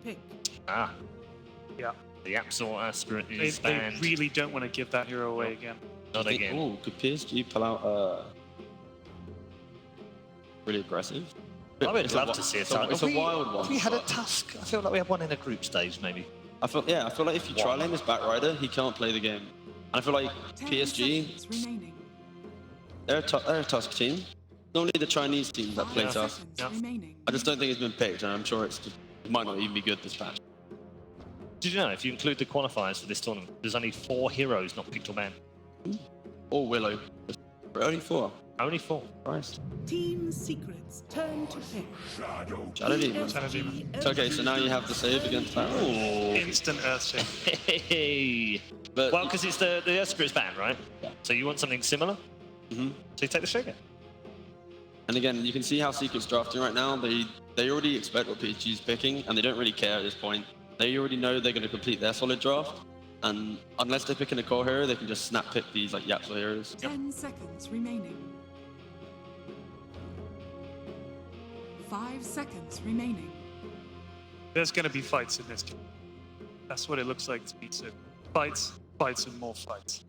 pick. Ah, Yeah. the Absol Aspirant They is banned. really don't want to give that hero away again. Not again. Oh, could PSG pull out really aggressive? I would It's love a, to see a it's title. It's a wild one. Have we had a but Tusk? I feel like we had one in a group stage, maybe. I feel like if you try lane this back rider, he can't play the game. And I feel like 10 PSG, seconds remaining. they're a Tusk team. Normally the Chinese teams that play 5 Tusk. seconds remaining. I just don't think it's been picked, and I'm sure it might not even be good this patch. Did you know, if you include the qualifiers for this tournament, there's only 4 heroes not picked or banned? Or Willow. But only 4. Only 4. Christ. Team secrets. Turn to pick. Shadow Demon. Shadow Demon. Okay, so now you have the save against that. Ooh. Instant Earthshake. Hey. But Well, because it's the Earth Spirit's banned, right? Yeah. So you want something similar? Mhm. So you take the Shaker. And again, you can see how Secret's drafting right now. They already expect what PG's picking, and they don't really care at this point. They already know they're going to complete their solid draft, and unless they're picking a core hero, they can just snap pick these like Yapso heroes. 10 seconds remaining. 5 seconds remaining. There's going to be fights in this game. That's what it looks like to me too. Fights, fights, and more fights.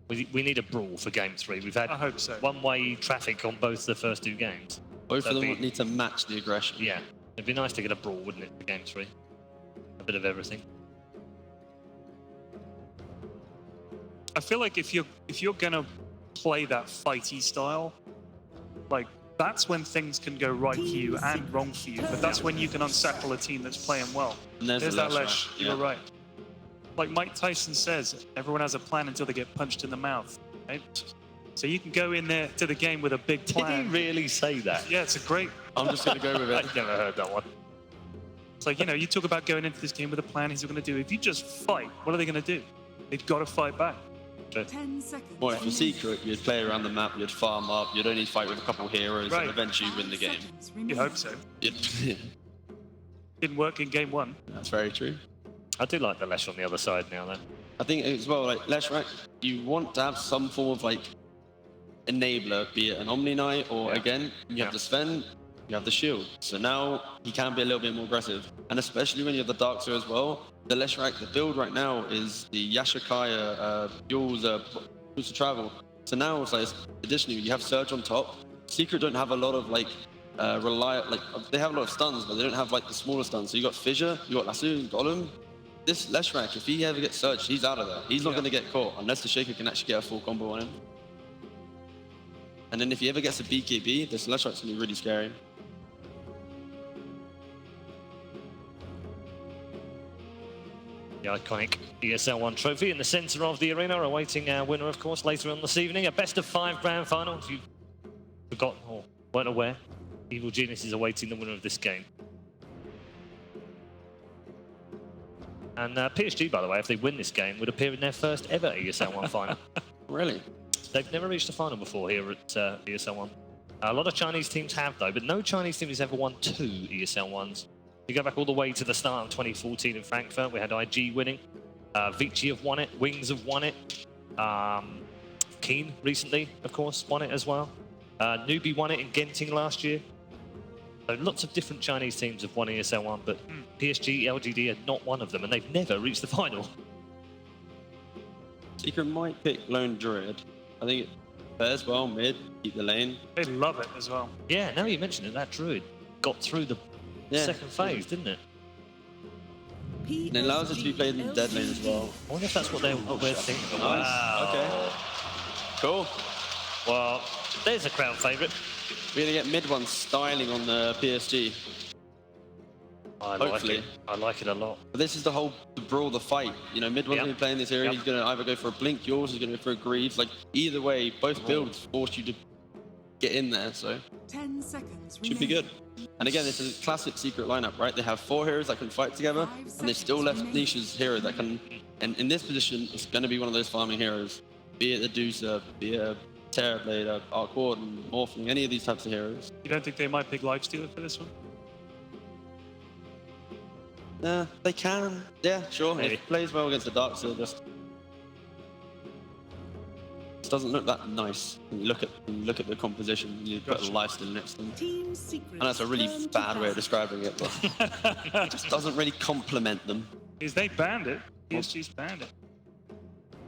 We need a brawl for Game 3. We've had I hope so. one-way traffic on both the first 2 games. Both of That'd them be- need to match the aggression. Yeah. It'd be nice to get a brawl, wouldn't it, for Game 3? A bit of everything. I feel like if you're gonna play that fighty style, like that's when things can go right for you and wrong for you. But that's when you can unsettle a team that's playing well. And there's the that Lesh, Lesh. right? You were right. Like Mike Tyson says, everyone has a plan until they get punched in the mouth. Right? So you can go in there to the game with a big Did plan. he really say that? Yeah, it's a great. I'm just going to go with it. I've never heard that one. It's like, you talk about going into this game with a plan. He's going to do. If you just fight, what are they going to do? They've got to fight back. 10 seconds. Well, if you're Secret, you'd play around the map, you'd farm up, you'd only fight with a couple heroes, Right. and eventually win the game. You hope so. You'd- Didn't work in game 1. That's very true. I do like the Lesh on the other side now, though. I think as well, like Leshrac, you want to have some form of like enabler, be it an Omni Knight or again, you have the Sven, you have the shield. So now he can be a little bit more aggressive. And especially when you have the Dark Sword as well, the Leshrac, the build right now is the Yashikaya, Jules, Boost to Travel. So now it's like, additionally, you have Surge on top. Secret don't have a lot of like, they have a lot of stuns, but they don't have like the smaller stuns. So you got Fissure, you got Lasso, Golem. This Leshrac, if he ever gets surged, he's out of there. He's not going to get caught unless the Shaker can actually get a full combo on him. And then if he ever gets a BKB, this Leshrac's going to be really scary. The iconic ESL 1 trophy in the centre of the arena, awaiting our winner, of course, later on this evening. A best-of-5 grand final. If you've forgotten or weren't aware, Evil Genius is awaiting the winner of this game. And PSG, by the way, if they win this game, would appear in their first ever ESL 1 final. Really? They've never reached a final before here at ESL 1. A lot of Chinese teams have, though, but no Chinese team has ever won 2 ESL 1s. You go back all the way to the start of 2014 in Frankfurt, we had IG winning. Vici have won it, Wings have won it. Keen recently, of course, won it as well. Newbie won it in Genting last year. So lots of different Chinese teams have won ESL 1, but PSG.LGD are not one of them, and they've never reached the final. Secret might pick Lone Druid. I think it fares well mid, keep the lane. They love it as well. Yeah, now you mention it, that Druid got through the second phase, didn't it? And it allows it to be played in the dead lane as well. I wonder if that's what we're thinking. Nice. Wow. Okay. Cool. Well, there's a crowd favourite. We're going to get mid one styling on the PSG. I Hopefully. like it. I like it a lot. But this is the brawl, the fight. You know, mid one's going to be playing this area. Yep. He's going to either go for a blink, yours is going to go for a Greaves. Like, either way, both builds force you to get in there, so 10 seconds should be good. And again, this is a classic Secret lineup, right? They have 4 heroes that can fight together, and they still left Nisha's hero that can. And in this position, it's going to be one of those farming heroes, be it a Deucer, be it a Terrorblade, a Arc Warden, Morphling, any of these types of heroes. You don't think they might pick Lifestealer for this one? They can. Yeah, sure. Maybe. If it plays well against the Dark Sword, just just doesn't look that nice. When you look at the composition, you put a lifesteal next to them. Team Secret. And that's a really bad way of describing it, but it just doesn't really complement them. Is they banned it. PSG's banned it.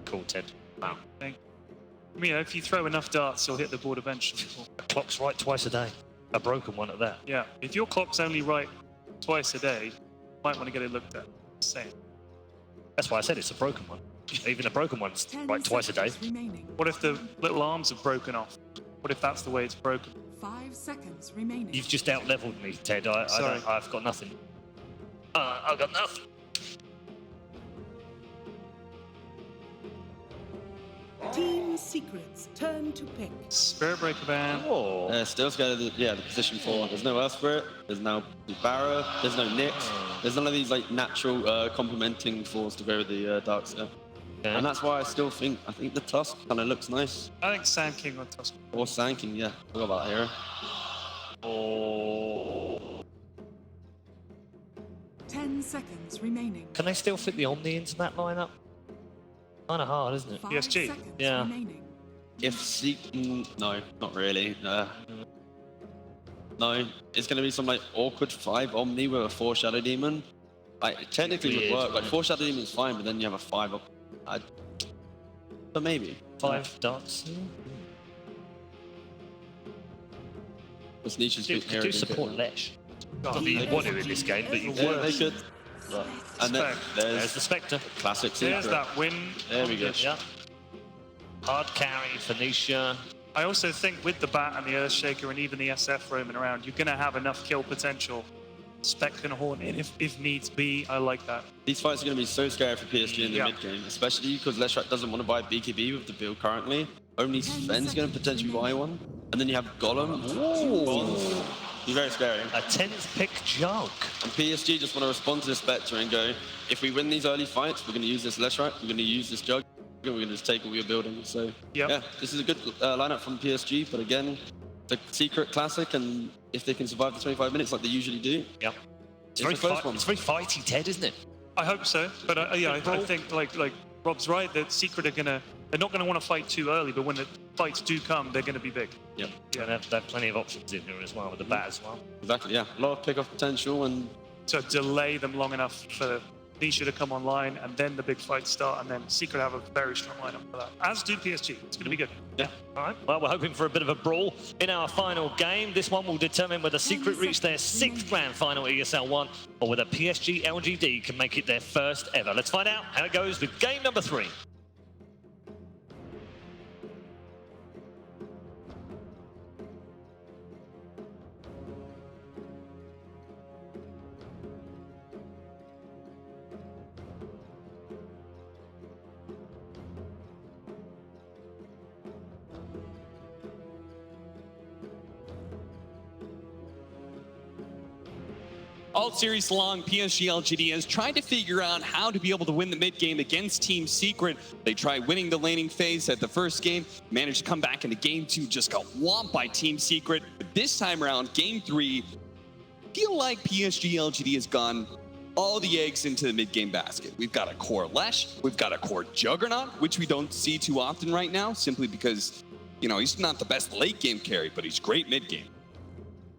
Cool, Ted. Wow. Yeah, if you throw enough darts, you'll hit the board eventually. The clock's right twice a day. A broken one at that. Yeah, if your clock's only right twice a day, you might want to get it looked at. Same. That's why I said it's a broken one. Even a broken one's 10 right twice a day. seconds remaining. What if the little arms have broken off? What if that's the way it's broken? 5 seconds remaining. You've just out-leveled me, Ted. I've got nothing. I've got nothing. Team Secret's turn to pick. Spirit Breaker ban. Oh. Still scared of the position 4. There's no Earth Spirit, there's no Barrow, there's no Nyx, there's none of these like natural complementing fours to go with the Dark Sphere. Okay. And that's why I think the Tusk kind of looks nice. I think Sand King or Tusk. Or Sand King, yeah. Forgot about Hero. Oh. 10 seconds remaining. Can they still fit the Omni into that lineup? Kind of hard, isn't it? 5 PSG? seconds Yeah. remaining. No, not really. No, it's going to be some like awkward 5 Omni with a 4 Shadow Demon. Like, technically it would work. Like 4 Shadow Demon's fine, but then you have a 5 up. But maybe. 5 darts. What's Nietzsche's Could do support Lesh. Not that you want to in this game, but you Yeah, they could. And then There's there's the Spectre. classic There's secret. that win. There we go. Yeah. Hard carry, Phoenicia. I also think with the Bat and the Earthshaker and even the SF roaming around, you're going to have enough kill potential. Spec can horn in if needs be. I like that. These fights are going to be so scary for PSG in the Yeah. mid game, especially because Leshrac doesn't want to buy BKB with the build currently. Only Sven's going to potentially buy one. And then you have Golem. Ooh. Be very scary. A 10th pick Jug. And PSG just want to respond to this Spectre and go, if we win these early fights, we're going to use this Leshrac, we're going to use this Jug, and we're going to just take all your building. So, yeah, this is a good lineup from PSG, but again, the Secret Classic, and if they can survive the 25 minutes like they usually do, Yep. It's the first one. It's very fighty, Ted, isn't it? I hope so, but I think like Rob's right that Secret they're not gonna want to fight too early, but when the fights do come, they're gonna be big. Yep. Yeah. And they have plenty of options in here as well with the bat as well. Exactly, yeah. A lot of pick-off potential, and To delay them long enough for Nisha to come online, and then the big fights start, and then Secret have a very strong lineup for that. As do PSG. It's gonna be good. Yeah. All right. Well, we're hoping for a bit of a brawl in our final game. This one will determine whether Secret reach their 6th grand final at ESL 1 or whether PSG.LGD can make it their first ever. Let's find out how it goes with game number 3. All series long, PSG.LGD has tried to figure out how to be able to win the mid game against Team Secret. They tried winning the laning phase at the first game, managed to come back into game 2, just got whomped by Team Secret. But this time around, game 3, feel like PSG.LGD has gone all the eggs into the mid game basket. We've got a core Lesh, we've got a core Juggernaut, which we don't see too often right now, simply because, you know, he's not the best late game carry, but he's great mid game.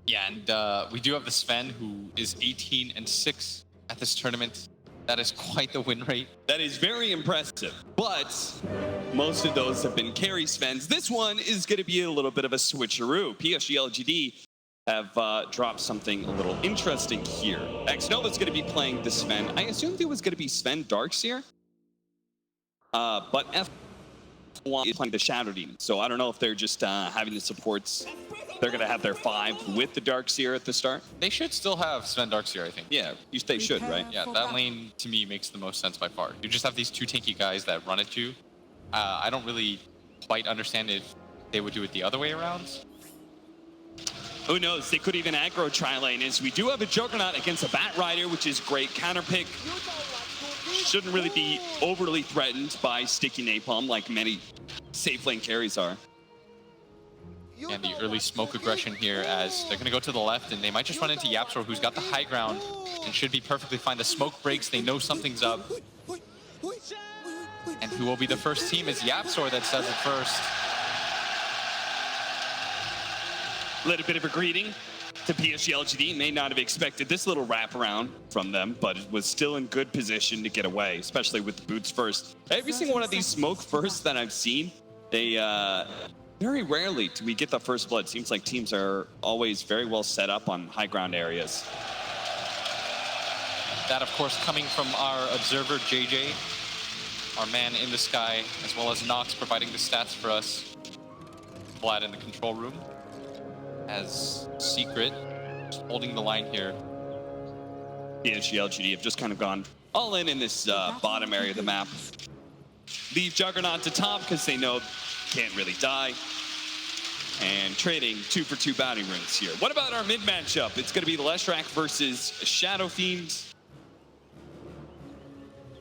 Yeah, and we do have the Sven, who is 18-6 at this tournament. That is quite the win rate. That is very impressive, but most of those have been carry Svens. This one is going to be a little bit of a switcheroo. PSG.LGD have dropped something a little interesting here. Xnova's going to be playing the Sven. I assumed it was going to be Sven Darkseer, but F1 is playing the Shadow Demon, so I don't know if they're just having the supports. They're going to have their 5 with the Darkseer at the start. They should still have Sven Darkseer, I think. Yeah, they should, right? Yeah, that lane to me makes the most sense by far. You just have these 2 tanky guys that run at you. I don't really quite understand if they would do it the other way around. Who knows? They could even aggro tri-lane, as we do have a Juggernaut against a Bat Rider, which is great counter pick. Shouldn't really be overly threatened by sticky napalm like many safe lane carries are. And the early smoke aggression here, as they're going to go to the left, and they might just run into Yapsor, who's got the high ground and should be perfectly fine. The smoke breaks, they know something's up. And who will be the first team is Yapsor that says it first. A little bit of a greeting to PSG.LGD. May not have expected this little wraparound from them, but it was still in good position to get away, especially with the boots first. Every single one of these smoke firsts that I've seen, they very rarely do we get the first blood. Seems like teams are always very well set up on high ground areas. That, of course, coming from our observer, JJ, our man in the sky, as well as Nox providing the stats for us. Vlad in the control room. As Secret holding the line here. PSG.LGD have just kind of gone all in this bottom area of the map. Leave Juggernaut to top because they know can't really die. And trading 2 for 2 bounty runes here. What about our mid matchup? It's going to be Leshrac versus Shadow Fiends.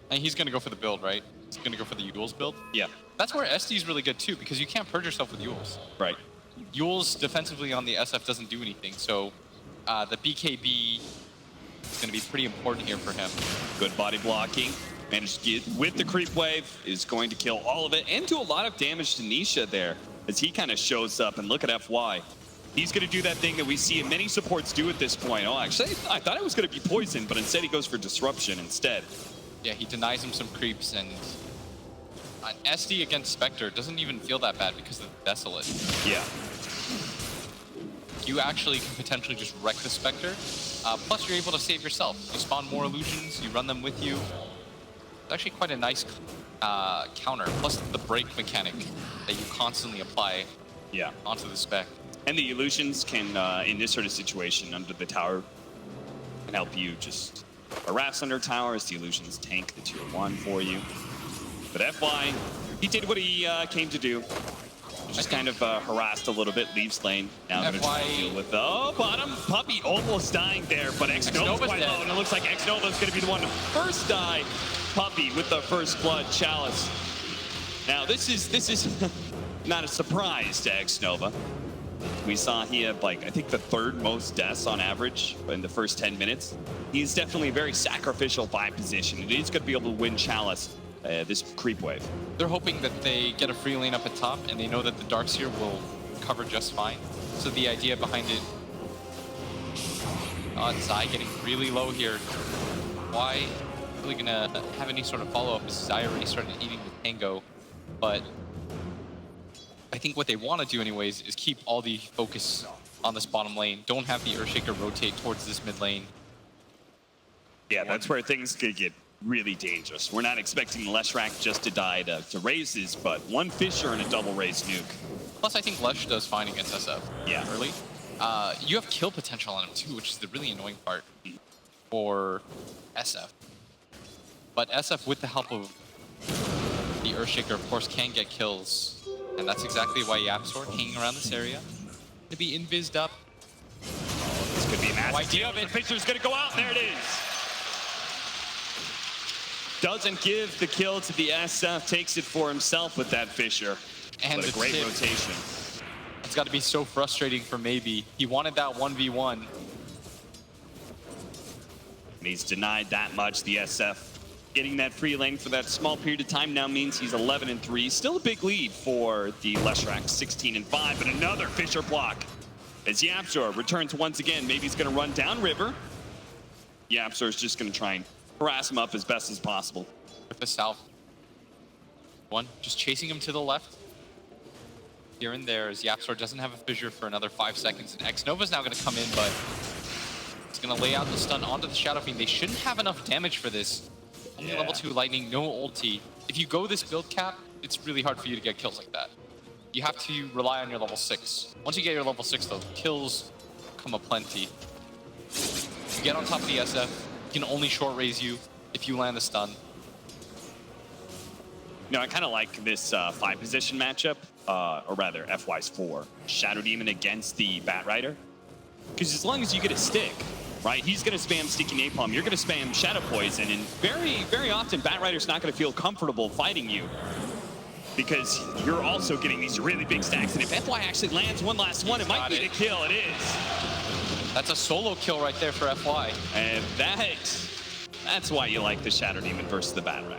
And he's going to go for the build, right? He's going to go for the Yules build. Yeah. That's where SD is really good too, because you can't purge yourself with Yules. Right. Yules defensively on the SF doesn't do anything, so the BKB is going to be pretty important here for him. Good body blocking. Managed to get with the creep wave, is going to kill all of it and do a lot of damage to Nisha there as he kind of shows up. And look at FY. He's going to do that thing that we see many supports do at this point. Oh, actually, I thought it was going to be poison, but instead he goes for disruption instead. Yeah, he denies him some creeps, and an SD against Spectre doesn't even feel that bad because of the Desolate. Yeah. You actually can potentially just wreck the Spectre. Plus, you're able to save yourself. You spawn more illusions, you run them with you. It's actually quite a nice counter. Plus, the break mechanic that you constantly apply onto the Spec. And the illusions can, in this sort of situation, under the tower, can help you just harass under towers. The illusions tank the tier 1 for you. But FY, he did what he came to do. Just kind of harassed a little bit, leaves lane. Now going to try to deal with the bottom. Puppy almost dying there, but Xnova's quite low, and it looks like Xnova's going to be the one to first die. Puppy with the first blood chalice. Now this is not a surprise to Xnova. We saw he had, like, I think the 3rd most deaths on average in the first 10 minutes. He's definitely a very sacrificial buy position, and he's going to be able to win chalice this creep wave. They're hoping that they get a free lane up at top, and they know that the Darkseer will cover just fine. So the idea behind it... Zai getting really low here. Why really gonna have any sort of follow-up? Zai already started eating the Tango, but I think what they want to do anyways is keep all the focus on this bottom lane. Don't have the Earthshaker rotate towards this mid lane. Yeah, that's where things could get really dangerous. We're not expecting Leshrac just to die to raises, but one Fissure and a double raise nuke. Plus, I think Lesh does fine against SF early. You have kill potential on him too, which is the really annoying part for SF. But SF, with the help of the Earthshaker, of course, can get kills. And that's exactly why Yapsor hanging around this area. To be invised up. This could be a massive idea of it. Fissure's gonna go out, there it is. Doesn't give the kill to the SF, takes it for himself with that Fissure. And what a great tip. rotation. It's got to be so frustrating for Maybe. He wanted that 1v1. And he's denied that much. The SF getting that free lane for that small period of time now means he's 11-3. Still a big lead for the Leshrac, 16-5, but another Fissure block. As Yapsor returns once again, maybe he's gonna run down river. Yapsor is just gonna try and harass him up as best as possible. With the south. One, just chasing him to the left. Here and there, as Yapsor doesn't have a Fissure for another 5 seconds. And Xnova's now gonna come in, but he's gonna lay out the stun onto the Shadow Fiend. They shouldn't have enough damage for this. Only level 2 Lightning, no ulti. If you go this build cap, it's really hard for you to get kills like that. You have to rely on your level 6. Once you get your level 6 though, kills come aplenty. You get on top of the SF, he can only short raise you if you land the stun. No, I kind of like this 5 position matchup, or rather FY's 4. Shadow Demon against the Bat Rider. Because as long as you get a stick, right, he's going to spam Sticky Napalm, you're going to spam Shadow Poison, and very, very often Bat Rider's not going to feel comfortable fighting you. Because you're also getting these really big stacks, and if FY actually lands one last one, it might be the kill, it is. That's a solo kill right there for FY. And that's why you like the Shadow Demon versus the Bat Rider.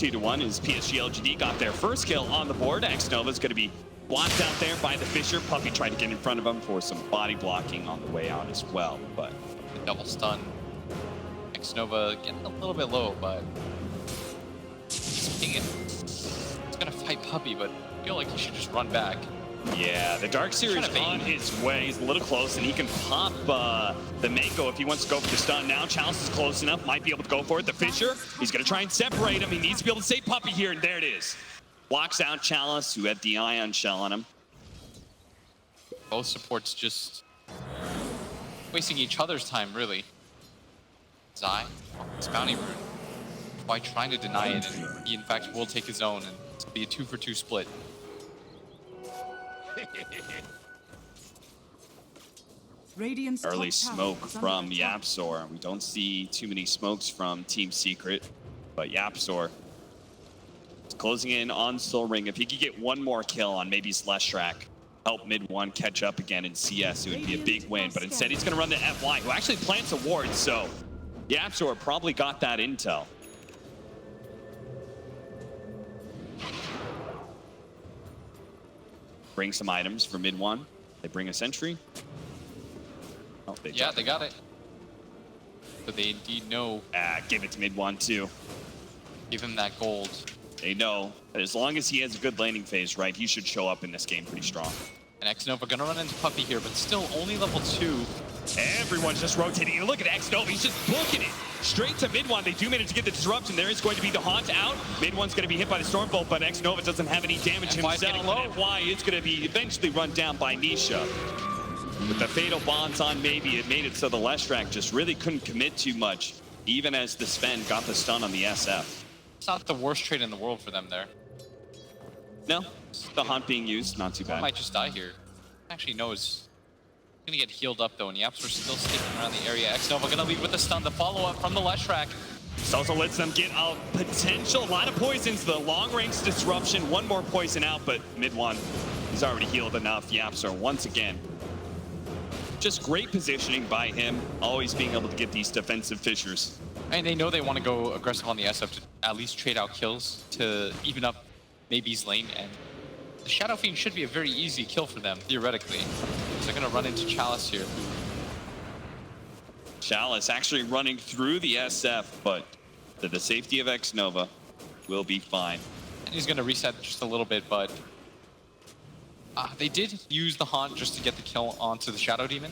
2-1 as PSG.LGD got their first kill on the board. Xnova's going to be blocked out there by the Fissure. Puppy tried to get in front of him for some body blocking on the way out as well, but The double stun. Xnova getting a little bit low, but he's gonna fight Puppy, but I feel like he should just run back. yeah, the Darkseer is on his way. He's a little close, and he can pop the Mako if he wants to go for the stun. Now Chalice is close enough, might be able to go for it. The Fissure, he's going to try and separate him. He needs to be able to save Puppy here, and there it is. Blocks out Chalice, who had the Ion Shell on him. Both supports just wasting each other's time, really. Zai, his bounty rune. By trying to deny it, and he in fact will take his own, and it's be a 2-for-2 split. Radiant's top Early tower smoke is under from attack. Yapzor. We don't see too many smokes from Team Secret, but Yapzor is closing in on Soul Ring. If he could get one more kill on maybe Celestrak, help mid one catch up again in CS, it would be a big win. But instead, he's going to run the FY, who actually plants a ward. So Yapzor probably got that intel. Bring some items for mid one. They bring a sentry. Oh, they Yeah, they got it. So they indeed know. give it to mid one too. Give him that gold. They know that as long as he has a good landing phase, right, he should show up in this game pretty strong. And Xnova gonna run into Puppy here, but still only level 2. Everyone's just rotating. And look at Xnova, he's just booking it. Straight to mid one. They do manage to get the disruption. There is going to be the haunt out. Mid one's going to be hit by the Stormbolt, but Xnova doesn't have any damage FY's himself. getting low. FY is going to be eventually run down by Nisha. With the fatal bonds on maybe, it made it so the Lestrak just really couldn't commit too much, even as the Sven got the stun on the SF. It's not the worst trade in the world for them there. No, the haunt being used, not too I bad. might just die here. Actually, no, he's gonna get healed up though, and Yaps are still sticking around the area. Xnova gonna leave with the stun, the follow-up from the Leshrak. This also lets them get a potential lot of poisons. The long-range disruption, one more poison out, but mid one, he's already healed enough. Yaps are once again. Just great positioning by him, always being able to get these defensive fissures. And they know they want to go aggressive on the SF to at least trade out kills to even up Maybe's lane, and the Shadow Fiend should be a very easy kill for them, theoretically. So they're gonna run into Chalice here. Chalice actually running through the SF, but to the safety of Xnova will be fine. And he's gonna reset just a little bit, but they did use the Haunt just to get the kill onto the Shadow Demon.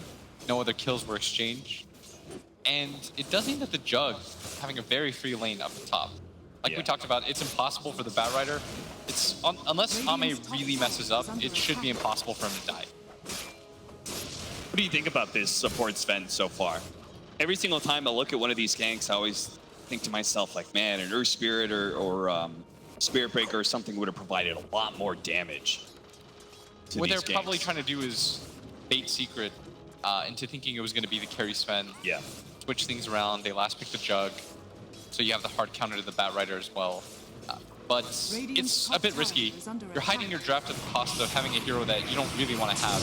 No other kills were exchanged. And it does mean that the Jug having a very free lane up the top. Like we talked about, it's impossible for the Batrider. It's unless Ame really messes up, it should be impossible for him to die. What do you think about this support Sven so far? Every single time I look at one of these ganks, I always think to myself, like, man, an Earth Spirit or Spirit Breaker or something would have provided a lot more damage. What they're probably trying to do is bait Secret into thinking it was going to be the carry Sven. Yeah. Switch things around. They last pick the Jug, so you have the hard counter to the Batrider as well. But it's a bit risky. You're hiding your draft at the cost of having a hero that you don't really want to have.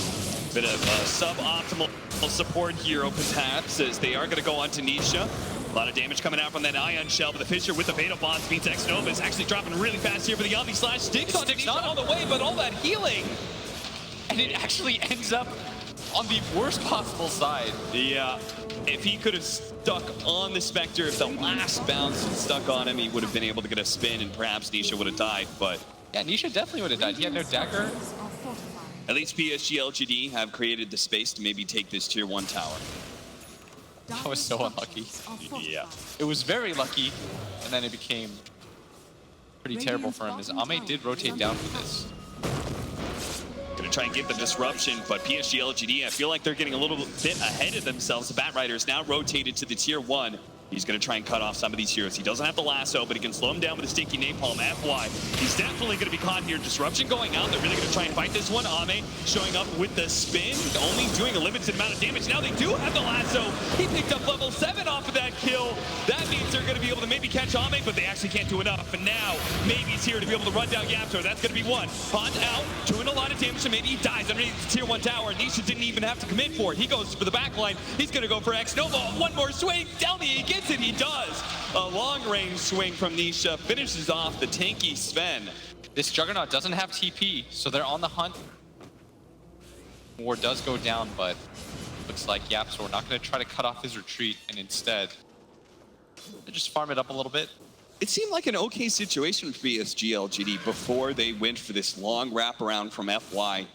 Bit of suboptimal support hero, perhaps, as they are going to go on to Nisha. A lot of damage coming out from that Ion Shell, but the Fissure with the Fatal Bonds means Xnova is actually dropping really fast here for the Omni Slash. Sticks on Nisha on the way, but all that healing. And it actually ends up on the worst possible side. Yeah, if he could have stuck on the Spectre, if the last bounce had stuck on him, he would have been able to get a spin and perhaps Nisha would have died, but... Yeah, Nisha definitely would have died. He had no dagger. At least PSG.LGD have created the space to maybe take this tier 1 tower. That was so unlucky. Yeah. It was very lucky, and then it became pretty terrible for him, as Ame did rotate down for this. Gonna try and get the disruption, but PSG.LGD, I feel like they're getting a little bit ahead of themselves. The Batrider is now rotated to the tier 1. He's going to try and cut off some of these heroes. He doesn't have the lasso, but he can slow him down with a stinky napalm. FY, he's definitely going to be caught here. Disruption going out. They're really going to try and fight this one. Ame showing up with the spin, only doing a limited amount of damage. Now they do have the lasso. He picked up level 7 off of that kill. That means they're going to be able to maybe catch Ame, but they actually can't do enough. And now, Maybe's here to be able to run down Yapzor. That's going to be one. Hunt out, doing a lot of damage, so maybe he dies underneath the tier 1 tower. Nisha didn't even have to commit for it. He goes for the back line. He's going to go for Xnova. One more swing. Down the again. gets it, he does. A long-range swing from Nisha finishes off the tanky Sven. This Juggernaut doesn't have TP, so they're on the hunt. War does go down, but looks like Yapsor not going to try to cut off his retreat, and instead, they just farm it up a little bit. It seemed like an okay situation for PSG.LGD before they went for this long wraparound from FY.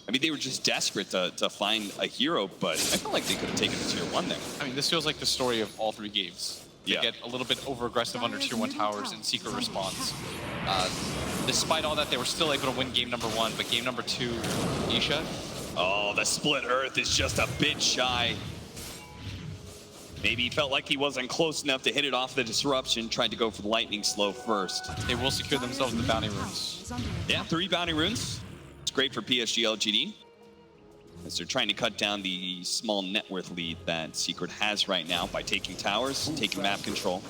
I mean, they were just desperate to find a hero, but I felt like they could have taken the tier 1 there. I mean, this feels like the story of all 3 games. They get a little bit over-aggressive under tier 1 towers and Secret response. Despite all that, they were still able to win game number 1, but game number 2, Nisha. Oh, the split earth is just a bit shy. Maybe he felt like he wasn't close enough to hit it off the disruption, tried to go for the lightning slow first. They will secure themselves the bounty runes. Yeah, 3 bounty runes. It's great for PSG.LGD, as they're trying to cut down the small net worth lead that Secret has right now by taking towers, taking map control.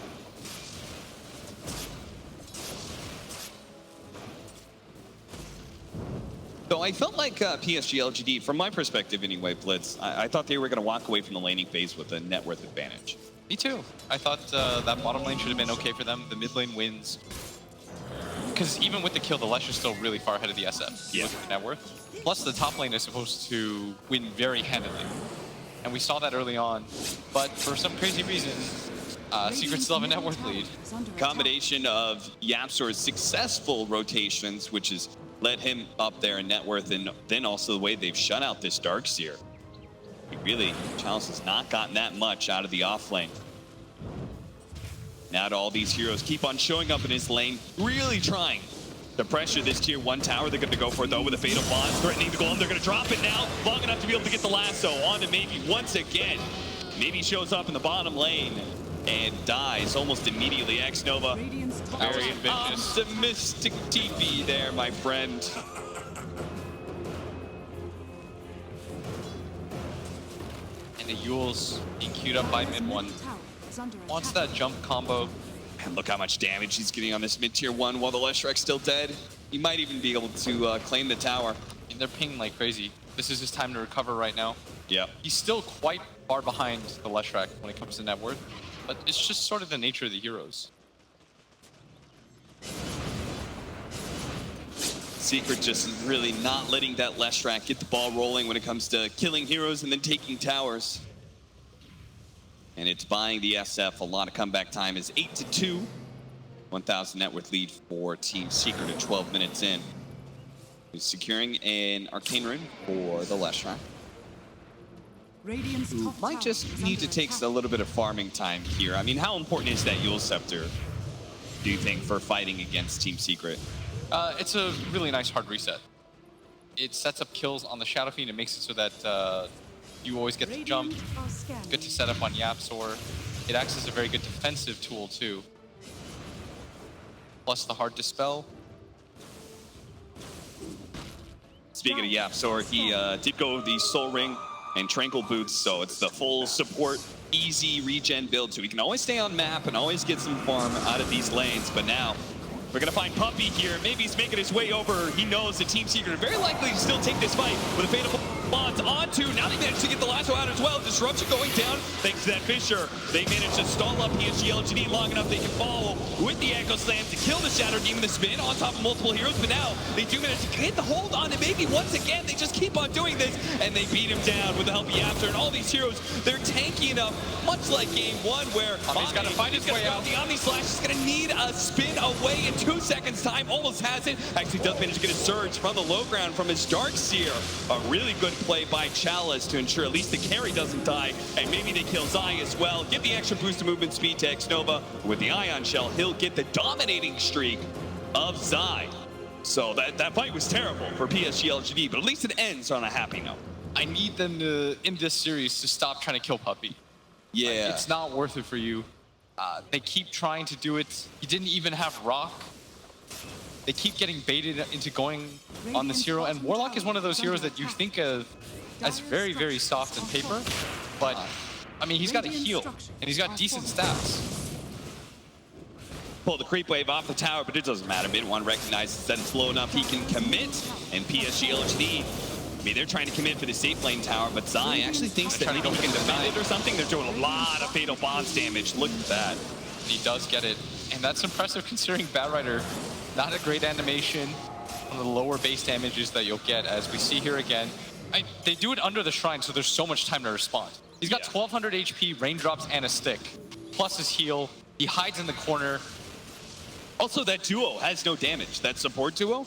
So I felt like PSG.LGD, from my perspective anyway, Blitz, I thought they were going to walk away from the laning phase with a net worth advantage. Me too. I thought that bottom lane should have been okay for them. The mid lane wins. Because even with the kill, the Lesh is still really far ahead of the SF. Yeah. Look at the net worth. Plus, the top lane is supposed to win very handily. And we saw that early on. But for some crazy reason, Secret still have a net worth lead. Combination of Yapsor's successful rotations, which has led him up there in net worth, and then also the way they've shut out this Darkseer. Chalice has not gotten that much out of the off lane. Now to all these heroes keep on showing up in his lane, really trying to pressure this tier 1 tower. They're going to go for it though with a Fatal Bonds, threatening the golem. They're going to drop it now, long enough to be able to get the lasso onto Maybe once again. Maybe shows up in the bottom lane and dies almost immediately. X-Nova, very optimistic TP there, my friend. And the Yule's being queued up by mid 1. Wants that jump combo. And look how much damage he's getting on this mid tier 1 while the Leshrek's still dead. He might even be able to claim the tower. And they're pinging like crazy. This is his time to recover right now. Yeah. He's still quite far behind the Leshrac when it comes to net worth, but it's just sort of the nature of the heroes. Secret just really not letting that Leshrac get the ball rolling when it comes to killing heroes and then taking towers. And it's buying the SF a lot of comeback time. Is 8-2. 1,000 net worth lead for Team Secret at 12 minutes in. He's securing an Arcane Rune for the Leshrac. Who might just need to take a little bit of farming time here. I mean, how important is that Eul Scepter, do you think, for fighting against Team Secret? It's a really nice hard reset. It sets up kills on the Shadow Fiend. It makes it so that you always get the jump. Good to set up on Yapsor. It acts as a very good defensive tool too. Plus the hard dispel. Speaking of Yapsor, he did go with the Soul Ring and Tranquil Boots, so it's the full support, easy regen build, so he can always stay on map and always get some farm out of these lanes. But now we're gonna find Puppey here. Maybe he's making his way over. He knows the Team Secret are very likely to still take this fight with a Fatal Bonds onto. Now they managed to get the lasso out as well. Disruption going down thanks to that Fissure. They managed to stall up PSG.LGD long enough they can follow with the Echo Slam to kill the Shadow Demon, the spin on top of multiple heroes. But now they do manage to get the hold on it. Maybe once again they just keep on doing this and they beat him down with the help of Yapsor. And all these heroes, they're tanky enough, much like game 1 where Omni's got to find his way out. The Omni Slash is going to need a spin away in 2 seconds time. Almost has it. Actually does manage to get a surge from the low ground from his Darkseer. A really good play by Chalice to ensure at least the carry doesn't die. And maybe they kill Zai as well. Give the extra boost of movement speed to X-Nova. With the Ion Shell, he'll get the dominating streak of Zai. So that fight was terrible for PSG.LGD, but at least it ends on a happy note. I need them to, in this series, to stop trying to kill Puppey. Yeah. It's not worth it for you. They keep trying to do it. He didn't even have Rock. They keep getting baited into going on this hero, and Warlock is one of those heroes that you think of as very, very soft on paper, but I mean, he's got a heal, and he's got decent stats. Pull the creep wave off the tower, but it doesn't matter. Mid 1 recognizes that it's low enough he can commit, and PSG.LGD I mean, they're trying to commit for the safe lane tower, but Zai actually thinks that maybe he can defend it or something. They're doing a lot of fatal bonds damage. Look at that. He does get it, and that's impressive considering Batrider, not a great animation, one of the lower base damages that you'll get, as we see here again. They do it under the shrine, so there's so much time to respond. He's got 1200 HP, raindrops, and a stick, plus his heal. He hides in the corner. Also, that duo has no damage. That support duo,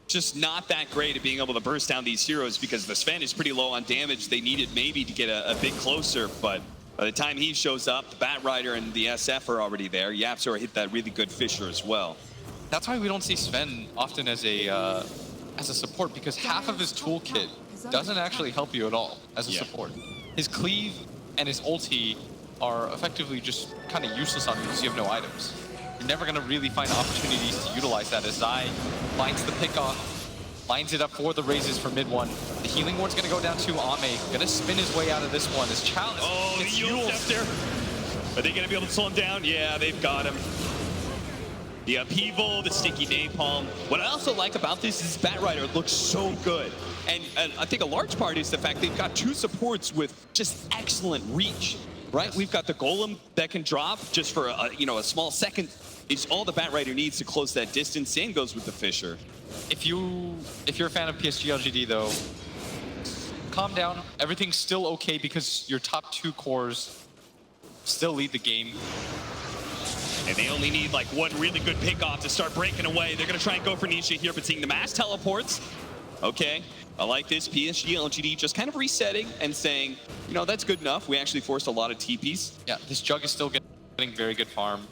just not that great at being able to burst down these heroes because the Sven is pretty low on damage. They needed maybe to get a bit closer, but by the time he shows up, the Batrider and the SF are already there. YapzOr hit that really good Fissure as well. That's why we don't see Sven often as a support, because half of his toolkit doesn't actually help you at all as a support. His cleave and his ulti are effectively just kind of useless on you because you have no items. You're never going to really find opportunities to utilize that, as Zai finds the pick off, lines it up for the raises for mid one. The healing ward's going to go down to Ame, going to spin his way out of this one. His challenge. Oh, the Yule Scepter. Are they going to be able to slow him down? Yeah, they've got him. The upheaval, the sticky napalm. What I also like about this is Batrider looks so good. And I think a large part is the fact they've got two supports with just excellent reach, right? Yes. We've got the Golem that can drop just for a small second. It's all the Batrider needs to close that distance, and goes with the Fissure. If you're a fan of PSG.LGD though, calm down. Everything's still okay because your top two cores still lead the game. And they only need like one really good pick-off to start breaking away. They're going to try and go for Nisha here, but seeing the mass teleports. Okay, I like this. PSG.LGD just kind of resetting and saying, that's good enough. We actually forced a lot of TPs. Yeah, this Jug is still getting very good farm.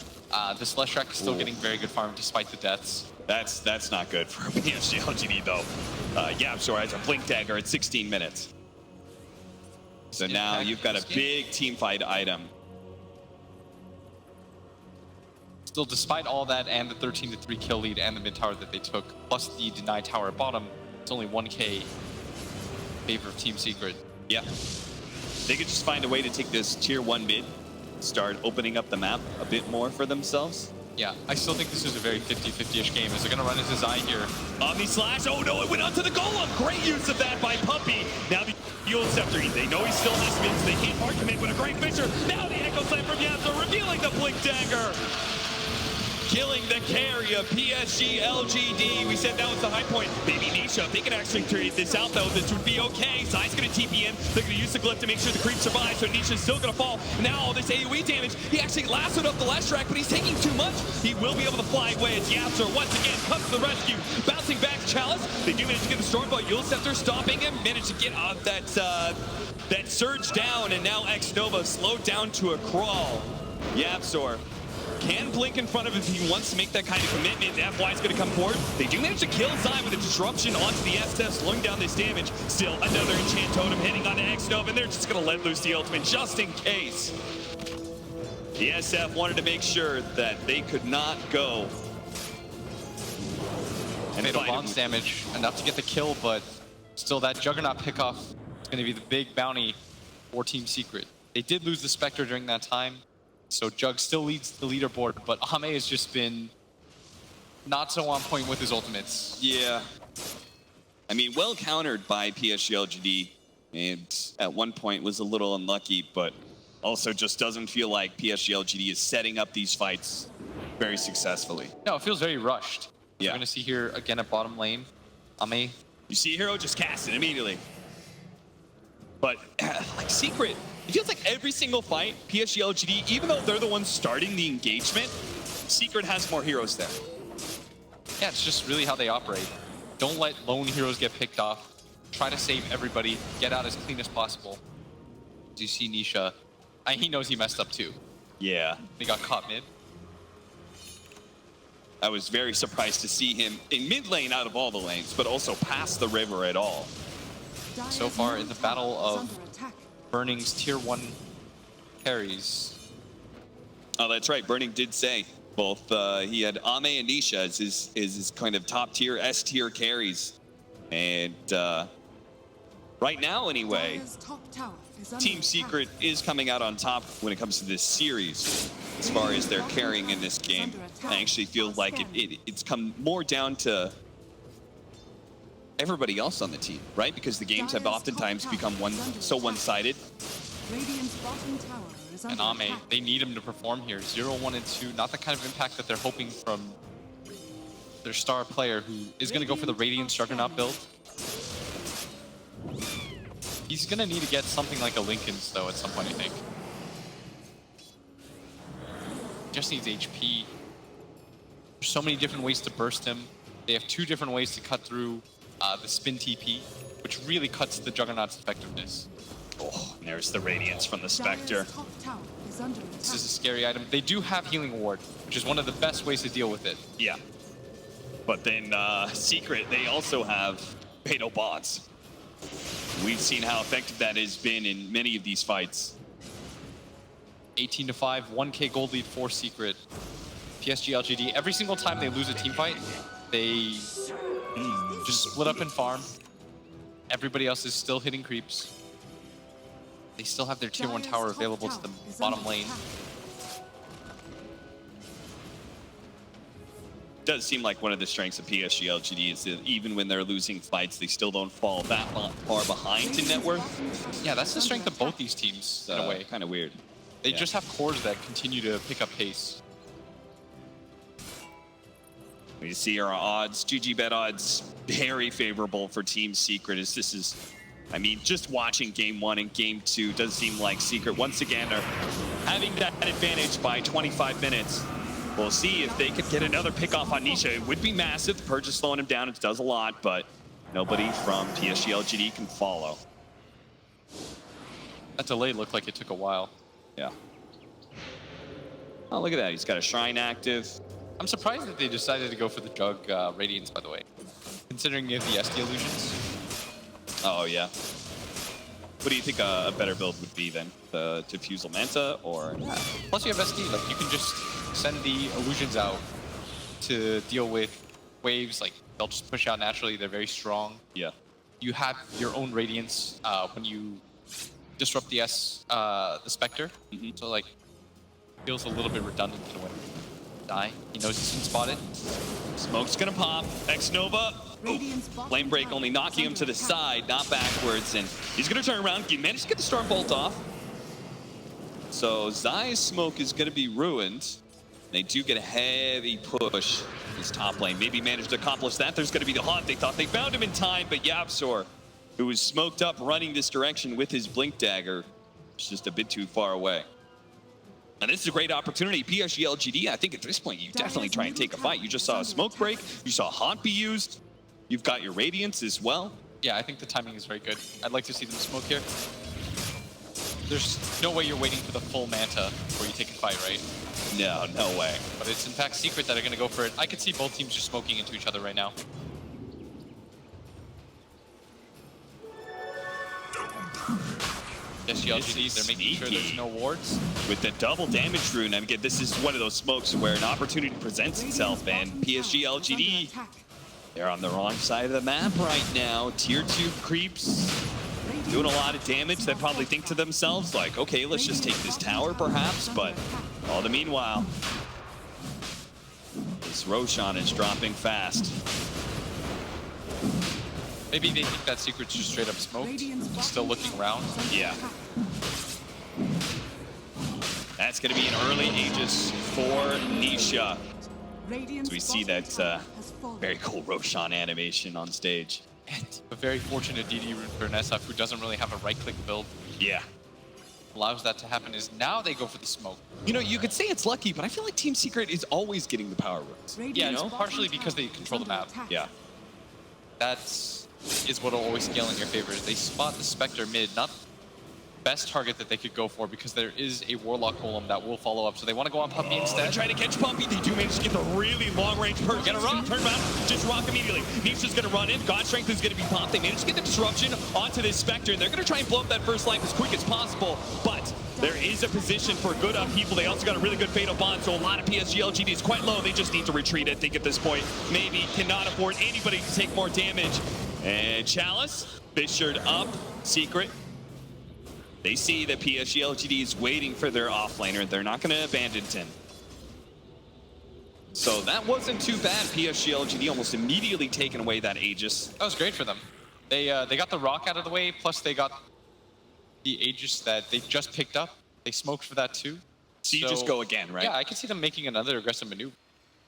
This Leshrac is still getting very good farm despite the deaths. That's not good for PSG.LGD though. YapzOr has a Blink Dagger at 16 minutes. So now you've got a big team fight item. Still, despite all that and the 13-3 kill lead and the mid tower that they took, plus the denied tower at bottom, it's only 1k in favor of Team Secret. Yeah. They could just find a way to take this tier 1 mid, start opening up the map a bit more for themselves. Yeah, I still think this is a very 50-50-ish game, as they're going to run into Zai here. Omni Slash, oh no, it went onto the Golem! Great use of that by Puppey. Now the Yule Scepter, they know he still has mids, they can't hard commit with a great Fissure. Now the Echo Slam from YapzOr, revealing the Blink Dagger. Killing the carry of PSG.LGD. We said that was the high point. Maybe Nisha, if they can actually trade this out though, this would be okay. Zai's gonna TP in. They're gonna use the glyph to make sure the creep survives, so Nisha's still gonna fall. Now all this AoE damage, he actually lassoed up the Leshrac, but he's taking too much. He will be able to fly away as YapzOr once again comes to the rescue. Bouncing back to Chalice. They do manage to get the Stormbolt. Yule Scepter stopping him, managed to get that surge down, and now X-Nova slowed down to a crawl. YapzOr can blink in front of him if he wants to make that kind of commitment. FY is going to come forward. They do manage to kill Zai with a disruption onto the SF, slowing down this damage. Still another enchant totem hitting onto X-Nova, and they're just going to let loose the ultimate just in case. The SF wanted to make sure that they could not go. And fatal bonds damage, enough to get the kill, but still that Juggernaut pickoff is going to be the big bounty for Team Secret. They did lose the Spectre during that time, so Jug still leads the leaderboard, but Ame has just been not so on point with his ultimates. Yeah. I mean, well countered by PSG.LGD, and at one point was a little unlucky, but also just doesn't feel like PSG.LGD is setting up these fights very successfully. No, it feels very rushed. Yeah. We're going to see here again at bottom lane, Ame. You see a hero, just cast it immediately. But like Secret, it feels like every single fight, PSG.LGD, even though they're the ones starting the engagement, Secret has more heroes there. Yeah, it's just really how they operate. Don't let lone heroes get picked off. Try to save everybody, get out as clean as possible. Do you see Nisha? He knows he messed up too. Yeah. He got caught mid. I was very surprised to see him in mid lane out of all the lanes, but also past the river at all. So far in the battle of Burning's tier 1 carries. Oh, that's right. Burning did say both he had Ame and Nisha as his kind of top tier, S tier carries. And right now, anyway, Team Secret is coming out on top when it comes to this series. As far as they're carrying in this game, I actually feel like it's come more down to everybody else on the team, right? Because the games have oftentimes become so one-sided. Radiant's bottom tower is under And Ame, attack. they need him to perform here. 0, 1, and 2, not the kind of impact that they're hoping from their star player who is going to go for the Radiant Juggernaut build. He's going to need to get something like a Linken's, though, at some point, I think. Just needs HP. There's so many different ways to burst him. They have 2 different ways to cut through the spin TP, which really cuts the Juggernaut's effectiveness. Oh, and there's the Radiance from the Spectre. Dire's top tower is under attack. This is a scary item. They do have Healing Ward, which is one of the best ways to deal with it. Yeah. But then Secret, they also have Fatal Bots. We've seen how effective that has been in many of these fights. 18-5, 1k gold lead for Secret. PSG.LGD, every single time they lose a team fight, they just split up and farm. Everybody else is still hitting creeps. They still have their tier 1 Dire's tower top available to tower the is bottom under lane. attack. Does seem like one of the strengths of PSG.LGD is that even when they're losing fights, they still don't fall that far behind in net worth. Yeah, that's the strength of both these teams, in a way. Kind of weird. They yeah. just have cores that continue to pick up pace. We see our odds, GG bet odds, very favorable for Team Secret. As this is, I mean, just watching Game 1 and Game 2 does seem like Secret once again are having that advantage by 25 minutes. We'll see if they could get another pick off on Nisha. It would be massive. The purge is slowing him down. It does a lot, but nobody from PSG.LGD can follow. That delay looked like it took a while. Yeah. Oh, look at that. He's got a Shrine active. I'm surprised that they decided to go for the Jug Radiance, by the way. Considering you have the SD illusions. Oh, yeah. What do you think a better build would be then? The Diffusal Manta or? Yeah. Plus you have SD, like you can just send the illusions out to deal with waves, like they'll just push out naturally, they're very strong. Yeah. You have your own Radiance when you disrupt the Spectre. So like, feels a little bit redundant in a way. Die, he knows he's been spotted. Smoke's gonna pop, X-Nova. Flame Break only knocking him to the side, not backwards, and he's gonna turn around. He managed to get the Storm Bolt off. So Zai's smoke is gonna be ruined. They do get a heavy push in this top lane. Maybe managed to accomplish that. There's gonna be the haunt. They thought they found him in time, but Yapsor, who was smoked up running this direction with his Blink Dagger, is just a bit too far away. And this is a great opportunity. PSG.LGD, I think at this point, you definitely try and take a fight. You just saw a smoke break. You saw a haunt be used. You've got your Radiance as well. Yeah, I think the timing is very good. I'd like to see them smoke here. There's no way you're waiting for the full Manta before you take a fight, right? No, no way. But it's in fact Secret that are going to go for it. I could see both teams just smoking into each other right now. PSG.LGD, they're making sure there's no wards. With the double damage rune, I mean, this is one of those smokes where an opportunity presents itself, and PSG.LGD, they're on the wrong side of the map right now. Tier 2 creeps doing a lot of damage. They probably think to themselves, like, okay, let's just take this tower perhaps, but all the meanwhile, this Roshan is dropping fast. Maybe they think that Secret's just straight up smoked, still looking around. Yeah. That's going to be an early Aegis for Nisha. So we see that very cool Roshan animation on stage. And a very fortunate DD rune for Nessaf, who doesn't really have a right-click build. Yeah. Allows that to happen is now they go for the smoke. You know, you could say it's lucky, but I feel like Team Secret is always getting the power runes. Yeah, it's partially because they control the map. Yeah. That's is what will always scale in your favor. They spot the Spectre mid, not best target that they could go for because there is a Warlock Golem that will follow up. So they want to go on Puppy instead. Trying to catch Puppy. They do manage to get the really long-range purge. Gonna run, turn around, just rock immediately. Nisha's gonna run in. God Strength is gonna be popped. They manage to get the disruption onto this Spectre. They're gonna try and blow up that first life as quick as possible, but there is a position for good upheaval. They also got a really good Fatal Bond, so a lot of PSG.LGD is quite low. They just need to retreat, I think, at this point. Maybe cannot afford anybody to take more damage. And Chalice, Fissured up, Secret. They see that PSG.LGD is waiting for their offlaner. They're not going to abandon him. So that wasn't too bad. PSG.LGD almost immediately taking away that Aegis. That was great for them. They got the rock out of the way, plus they got the Aegis that they just picked up. They smoked for that too. So you just go again, right? Yeah, I can see them making another aggressive maneuver.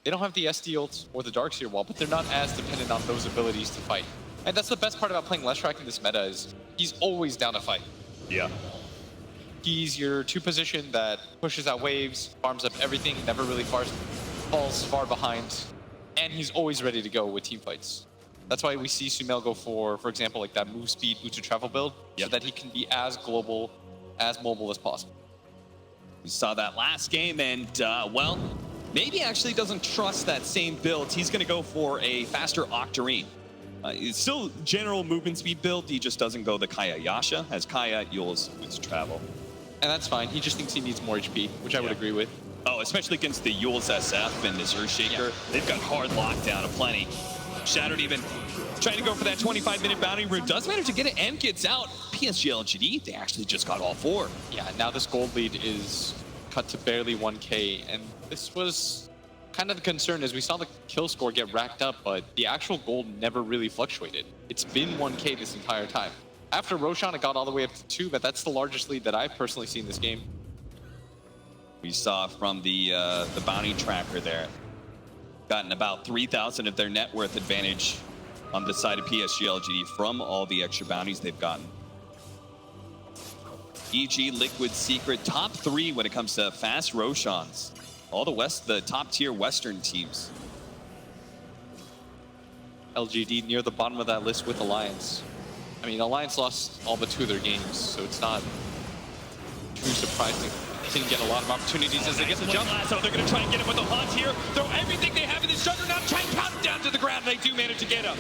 They don't have the SD ult or the Darkseer wall, but they're not as dependent on those abilities to fight. And that's the best part about playing Leshrac in this meta is he's always down to fight. Yeah. He's your 2 position that pushes out waves, farms up everything, never really falls far behind, and he's always ready to go with team fights. That's why we see Sumail go for example, like that move speed, boots to travel build, so that he can be as global, as mobile as possible. We saw that last game, and well, maybe actually doesn't trust that same build. He's going to go for a faster Octarine. It's still general movement speed build. He just doesn't go the Kaya Yasha, as Kaya Yule's boots to travel. And that's fine. He just thinks he needs more HP, which I would agree with. Oh, especially against the Yule's SF and this Earthshaker. They've got hard lockdown of plenty. Shattered even trying to go for that 25-minute bounty route. Does manage to get it and gets out. PSG.LGD, they actually just got all 4. Yeah, now this gold lead is cut to barely 1K. And this was kind of the concern as we saw the kill score get racked up, but the actual gold never really fluctuated. It's been 1K this entire time. After Roshan, it got all the way up to 2, but that's the largest lead that I've personally seen this game. We saw from the bounty tracker there, gotten about 3,000 of their net worth advantage on the side of PSG.LGD from all the extra bounties they've gotten. EG, Liquid, Secret, top 3 when it comes to fast Roshans. All the top tier Western teams. LGD near the bottom of that list with Alliance. I mean, Alliance lost all but 2 of their games, so it's not too surprising. They didn't get a lot of opportunities as they get the jump. So they're going to try and get him with a hunt here. Throw everything they have in this Juggernaut, try and pound him down to the ground. They do manage to get him.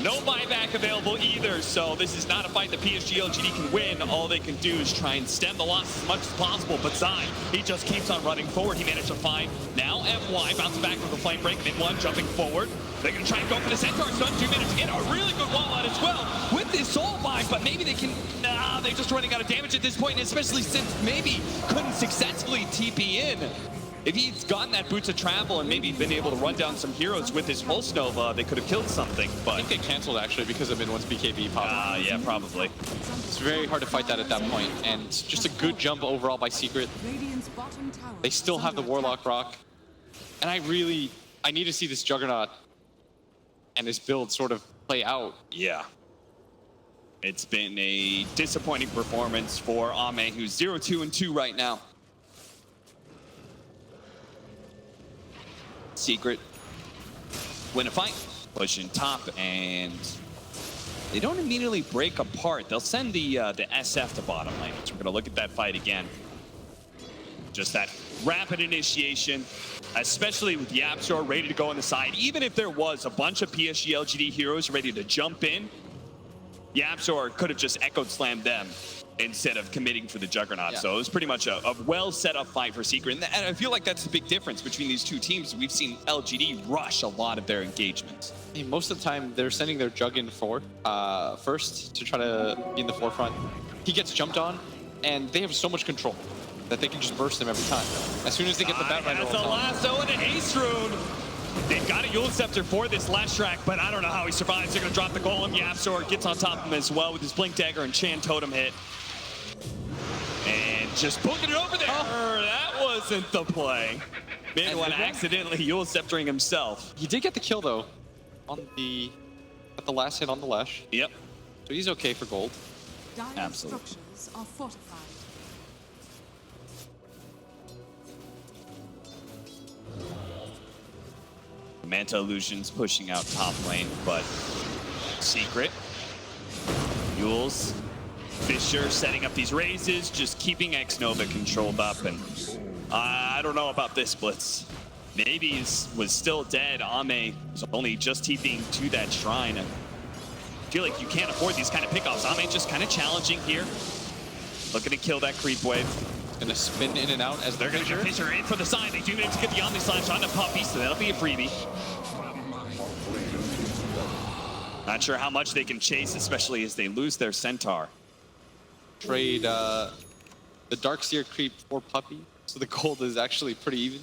No buyback available either, so this is not a fight that PSG.LGD can win. All they can do is try and stem the loss as much as possible, but Zai, he just keeps on running forward. He managed to find now FY, bouncing back with a flame break, mid one, jumping forward. They're going to try and go for the Centaur. It's done 2 minutes to get a really good wall out as well with this soul bind, but maybe they can, they're just running out of damage at this point, and especially since maybe couldn't successfully TP in. If he's gotten that boots of travel and maybe been able to run down some heroes with his Pulse Nova, they could have killed something, but... I think they canceled actually because of mid-one's BKB pop. Yeah, probably. It's very hard to fight that at that point, and just a good jump overall by Secret. They still have the Warlock Rock, and I need to see this Juggernaut and his build sort of play out. Yeah. It's been a disappointing performance for Ame, who's 0-2-2 right now. Secret win a fight, pushing top, and they don't immediately break apart. They'll send the SF to bottom lane. So we're gonna look at that fight again. Just that rapid initiation, especially with the YapzOr ready to go on the side. Even if there was a bunch of PSG.LGD heroes ready to jump in, YapzOr could have just echoed slammed them instead of committing for the Juggernaut. So it was pretty much a well set up fight for Secret. And I feel like that's the big difference between these 2 teams. We've seen LGD rush a lot of their engagements. I mean, most of the time, they're sending their Jug in first to try to be in the forefront. He gets jumped on, and they have so much control that they can just burst him every time. As soon as they get the Batrider That's a lasso and an Ace Rune. They've got a Eul's Scepter for this Leshrac, but I don't know how he survives. They're going to drop the Golem. YapzOr gets on top of him as well with his Blink Dagger and Chan Totem hit. And just booking it over there. That wasn't the play. Mid one accidentally Eul's Sceptering himself. He did get the kill, though, at the last hit on the Lesh. Yep. So he's okay for gold. Absolutely. Structures are fortified. Manta Illusions pushing out top lane, but Secret. Yules, Fisher setting up these raises, just keeping X-Nova controlled up, and I don't know about this Blitz. Maybe he was still dead. Ame was only just TPing to that shrine. I feel like you can't afford these kind of pickoffs. Ame just kind of challenging here. Looking to kill that creep wave. Gonna spin in and out as They're gonna get Fisher in for the side. They do manage to get the Omni Slash on the Puppy, so that'll be a freebie. Not sure how much they can chase, especially as they lose their Centaur. Trade the Darkseer creep for Puppy, so the gold is actually pretty even.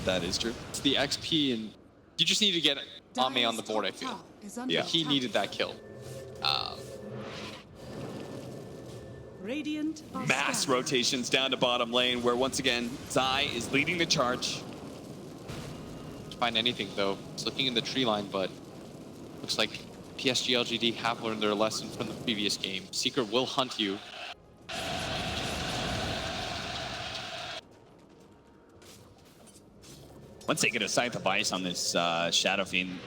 That is true. the XP, and you just need to get Ame on the board, I feel. Yeah. He needed that kill. Radiant are Mass scanning. rotations down to bottom lane, where once again, Zai is leading the charge. Find anything though. It's looking in the tree line, but looks like PSG.LGD have learned their lesson from the previous game. Secret will hunt you. Once they get a Scythe of Ice on this Shadow Fiend,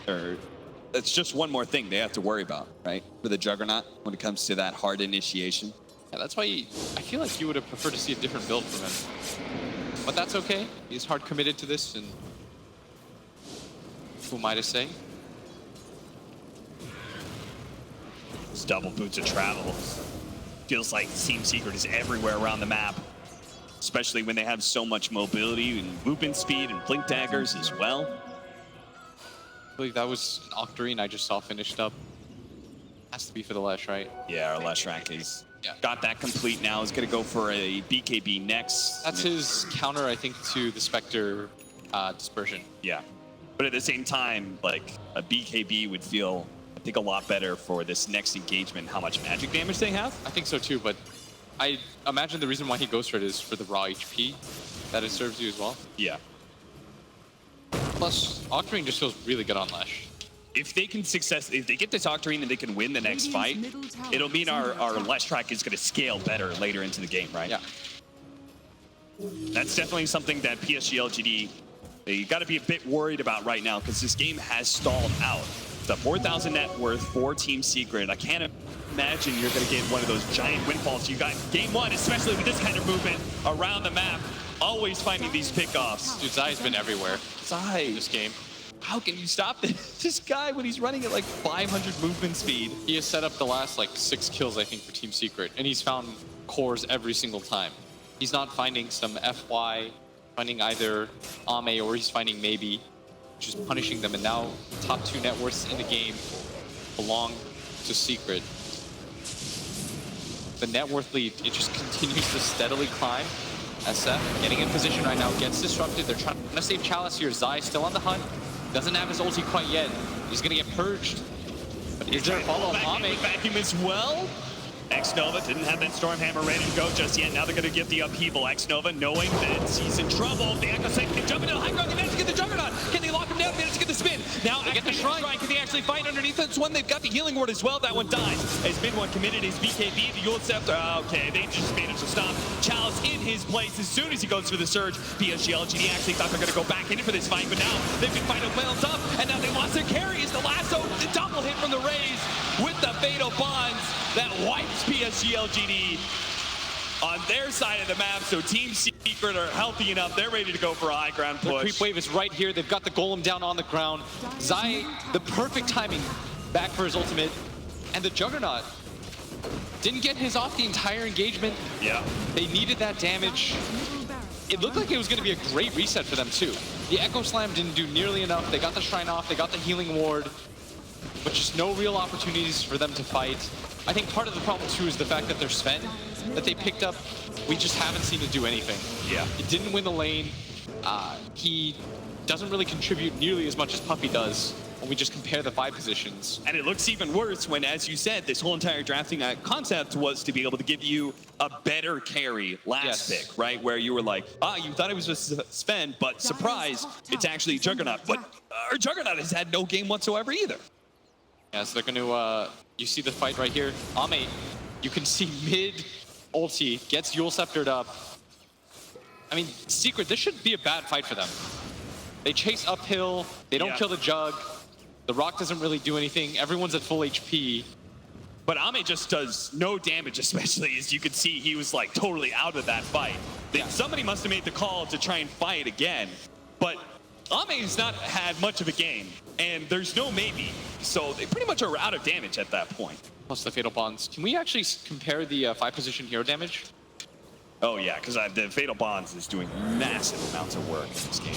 that's just one more thing they have to worry about, right? For the Juggernaut, when it comes to that hard initiation. Yeah, that's why I feel like you would have preferred to see a different build from him. But that's okay. He's hard committed to this, and who am I to say? This double boots of travel. Feels like Team Secret is everywhere around the map. Especially when they have so much mobility and movement speed and blink daggers as well. I believe that was an Octarine I just saw finished up. Has to be for the Lesh, right? Yeah, our Leshrac is got that complete now. Is going to go for a BKB next. That's his counter, I think, to the Spectre dispersion. Yeah. But at the same time, like, a BKB would feel, I think, a lot better for this next engagement, how much magic damage they have. I think so too, but I imagine the reason why he goes for it is for the raw HP that it serves you as well. Yeah. Plus, Octarine just feels really good on Lesh. If they can if they get this Octarine and they can win the next fight, it'll mean our Leshrac is going to scale better later into the game, right? Yeah. That's definitely something that PSG.LGD, they got to be a bit worried about right now, because this game has stalled out. The 4,000 net worth for Team Secret. I can't imagine you're going to get one of those giant windfalls you got in game one, especially with this kind of movement around the map. Always finding these pickoffs. Dude, Zai's been everywhere Zai, this game. how can you stop this guy when he's running at like 500 movement speed? He has set up the last like 6 kills, I think, for Team Secret, and he's found cores every single time. He's not finding some FY, finding either Ame, or he's finding maybe, just punishing them. And now top 2 net worths in the game belong to Secret. The net worth lead, it just continues to steadily climb. SF getting in position right now, gets disrupted. They're trying to save Chalice here. Zai still on the hunt. Doesn't have his ulti quite yet. He's gonna get purged. But is there a follow on Ame? Vacuum as well. X-Nova didn't have that Stormhammer ready to go just yet. Now they're going to get the upheaval. X-Nova knowing that he's in trouble. The Echo Sink can jump into the high ground. They managed to get the Juggernaut. Can they lock him down? They managed to get the spin. Now they get the shrine. Can they actually fight underneath this one? They've got the healing ward as well. That one dies. As mid one committed his BKB. The Yule Scepter. Okay, they just managed to stop Chalice in his place as soon as he goes for the surge. PSG.LGD actually thought they're going to go back in for this fight, but now they've been fighting whales up, and now they lost their carry. Is the lasso, the double hit from the Rays with the Fatal Bonds that wipes PSG.LGD on their side of the map. So Team Secret are healthy enough. They're ready to go for a high ground push. The creep wave is right here. They've got the golem down on the ground. Zai, the perfect timing back for his ultimate. And the Juggernaut didn't get his off the entire engagement. Yeah. They needed that damage. It looked like it was going to be a great reset for them too. The Echo Slam didn't do nearly enough. They got the Shrine off. They got the healing ward. But just no real opportunities for them to fight. I think part of the problem too is the fact that their Sven that they picked up, we just haven't seen it do anything. Yeah. It didn't win the lane. He doesn't really contribute nearly as much as Puppey does when we just compare the 5 positions. And it looks even worse when, as you said, this whole entire drafting concept was to be able to give you a better carry last pick, right? Where you were like, you thought it was just Sven, but surprise, it's actually Juggernaut. But our Juggernaut has had no game whatsoever either. Yeah, so they're going to, you see the fight right here. Ame, you can see mid ulti, gets Yule Sceptered up. I mean, Secret, this shouldn't be a bad fight for them. They chase uphill, they don't kill the Jug. The Rock doesn't really do anything. Everyone's at full HP. But Ame just does no damage, especially as you can see, he was like totally out of that fight. Somebody must have made the call to try and fight again. But Ame's not had much of a game, and there's no maybe. So they pretty much are out of damage at that point. Plus the Fatal Bonds. Can we actually compare the 5-position hero damage? Oh yeah, because the Fatal Bonds is doing massive amounts of work in this game.